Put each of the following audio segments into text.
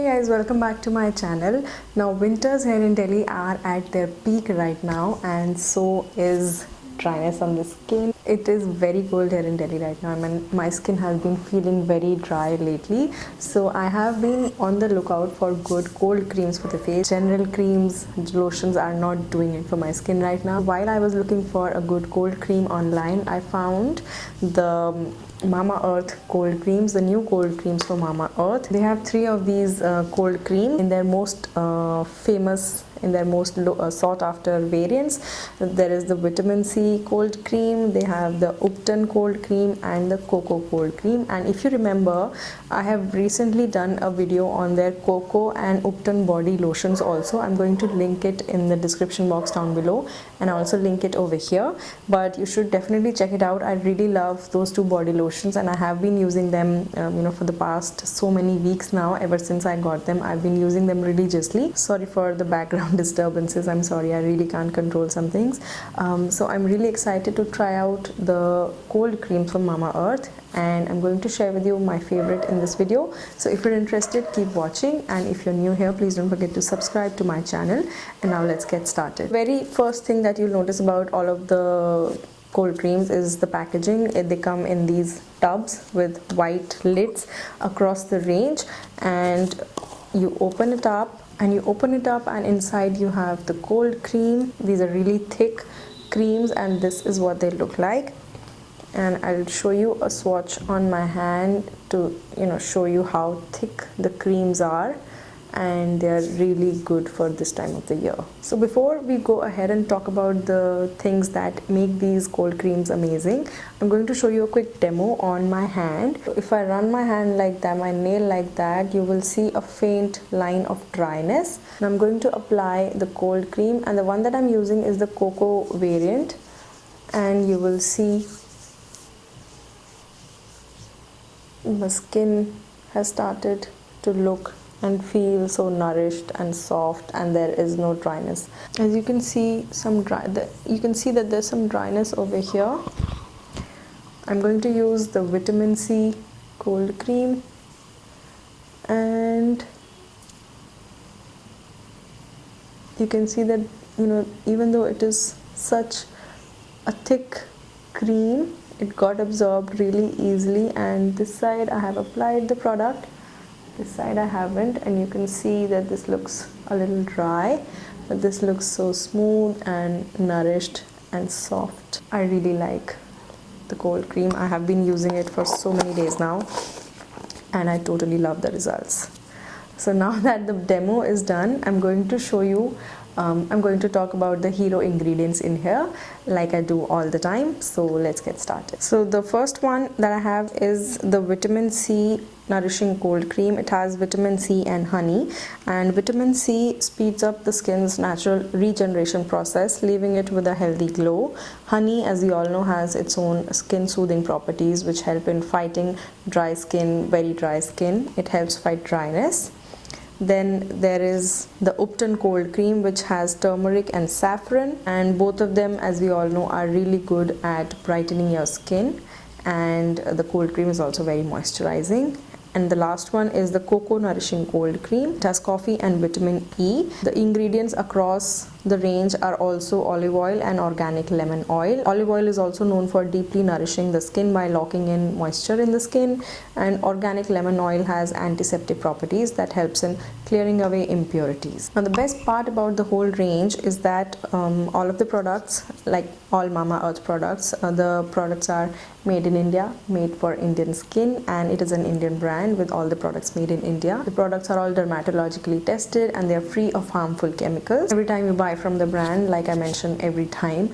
guys, welcome back to my channel. Now winters here in Delhi are at their peak right now, and so is dryness on the skin. It is very cold here in Delhi right now. I mean, my skin has been feeling very dry lately, so I have been on the lookout for good cold creams for the face. General creams, lotions are not doing it for my skin right now. While I was looking for a good cold cream online, I found the Mamaearth cold creams, the new cold creams from Mamaearth. They have three of these cold creams in their most famous, in their most sought after variants. There is the vitamin C cold cream, they have the Upton cold cream and the cocoa cold cream. And if you remember, I have recently done a video on their cocoa and Upton body lotions also. I'm going to link it in the description box down below, and I also link it over here, but you should definitely check it out. I really love those two body lotions, and I have been using them for the past so many weeks now. Ever since I got them, I've been using them religiously. Sorry for the background disturbances, I'm sorry, I really can't control some things. So I'm really excited to try out the cold cream from Mamaearth, and I'm going to share with you my favorite in this video. So if you're interested, keep watching, and if you're new here, please don't forget to subscribe to my channel. And now let's get started. Very first thing that you'll notice about all of the cold creams is the packaging. They come in these tubs with white lids across the range, and you open it up and inside you have the cold cream. These are really thick creams, and this is what they look like. And I'll show you a swatch on my hand to show you how thick the creams are, and they are really good for this time of the year. So before we go ahead and talk about the things that make these cold creams amazing, I'm going to show you a quick demo on my hand. If I run my hand like that, my nail like that, you will see a faint line of dryness. Now I'm going to apply the cold cream, and the one that I'm using is the cocoa variant, and you will see the skin has started to look and feel so nourished and soft, and there is no dryness. As you can see, you can see that there's some dryness over here. I'm going to use the vitamin C cold cream, and you can see that even though it is such a thick cream, it got absorbed really easily. And this side I have applied the product, this side I haven't, and you can see that this looks a little dry, but this looks so smooth and nourished and soft. I really like the cold cream. I have been using it for so many days now, and I totally love the results. So now that the demo is done, I'm going to show you I'm going to talk about the hero ingredients in here, like I do all the time. So let's get started. So the first one that I have is the vitamin C nourishing cold cream. It has vitamin C and honey, and vitamin C speeds up the skin's natural regeneration process, leaving it with a healthy glow. Honey, as we all know, has its own skin soothing properties which help in fighting dry skin, very dry skin. It helps fight dryness. Then there is the Upton cold cream, which has turmeric and saffron, and both of them, as we all know, are really good at brightening your skin, and the cold cream is also very moisturizing. And the last one is the cocoa nourishing cold cream. It has coffee and vitamin E. The ingredients across the range are also olive oil and organic lemon oil. Olive oil is also known for deeply nourishing the skin by locking in moisture in the skin, and organic lemon oil has antiseptic properties that helps in clearing away impurities. Now the best part about the whole range is that all of the products, like all Mamaearth products, the products are made in India, made for Indian skin, and it is an Indian brand with all the products made in India. The products are all dermatologically tested, and they are free of harmful chemicals. Every time you buy from the brand, like I mentioned every time,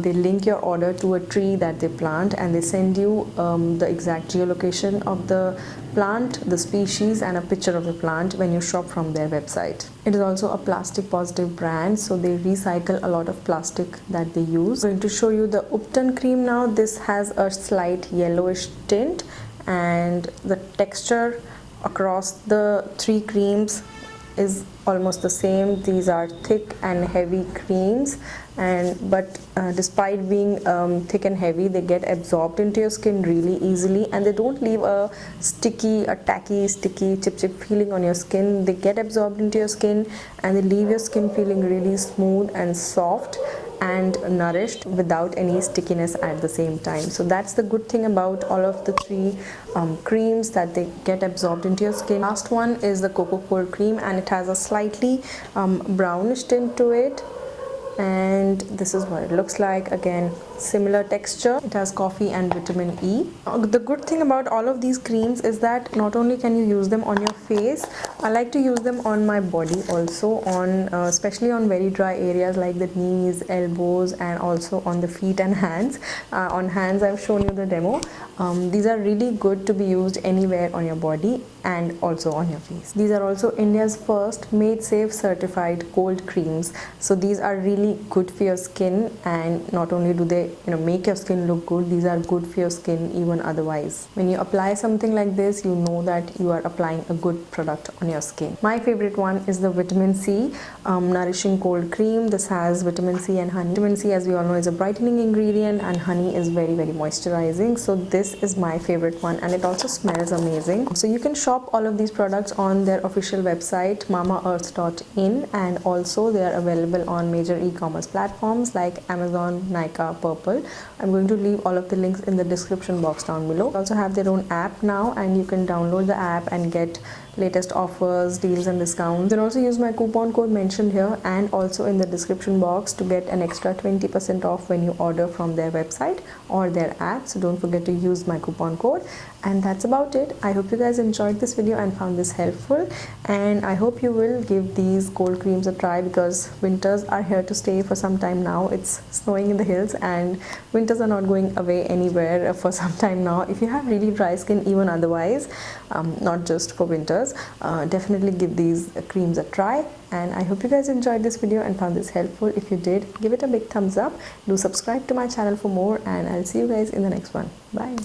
they link your order to a tree that they plant, and they send you the exact geolocation of the plant, the species, and a picture of the plant when you shop from their website. It is also a plastic positive brand, so they recycle a lot of plastic that they use. I'm going to show you the Upton cream now. This has a slight yellowish tint, and the texture across the three creams is almost the same. These are thick and heavy creams, but despite being thick and heavy, they get absorbed into your skin really easily, and they don't leave a tacky, sticky, chip feeling on your skin. They get absorbed into your skin and they leave your skin feeling really smooth and soft and nourished without any stickiness at the same time. So that's the good thing about all of the three creams, that they get absorbed into your skin. Last one is the Cocoa Cold Cream, and it has a slightly brownish tint to it, and this is what it looks like. Again, similar texture. It has coffee and vitamin E. The good thing about all of these creams is that not only can you use them on your face, I like to use them on my body also, on especially on very dry areas like the knees, elbows, and also on the feet and hands. On hands, I've shown you the demo. These are really good to be used anywhere on your body and also on your face. These are also India's first Made Safe certified cold creams. So these are really good for your skin, and not only do they make your skin look good, these are good for your skin even otherwise. When you apply something like this, you know that you are applying a good product on your skin. My favorite one is the Vitamin C Nourishing Cold Cream. This has vitamin C and honey. Vitamin C, as we all know, is a brightening ingredient, and honey is very moisturizing. So this is my favorite one, and it also smells amazing. So you can shop all of these products on their official website mamaearth.in, and also they are available on major e-commerce platforms like Amazon, Nykaa, Purple. I'm going to leave all of the links in the description box down below. They also have their own app now, and you can download the app and get latest offers, deals, and discounts. You can also use my coupon code mentioned here and also in the description box to get an extra 20% off when you order from their website or their app. So don't forget to use my coupon code. And that's about it. I hope you guys enjoyed this video and found this helpful, and I hope you will give these cold creams a try, because winters are here to stay for some time now. It's snowing in the hills and winters are not going away anywhere for some time now. If you have really dry skin, even otherwise, not just for winters, definitely give these creams a try. And I hope you guys enjoyed this video and found this helpful. If you did, give it a big thumbs up. Do subscribe to my channel for more, and I'll see you guys in the next one. Bye.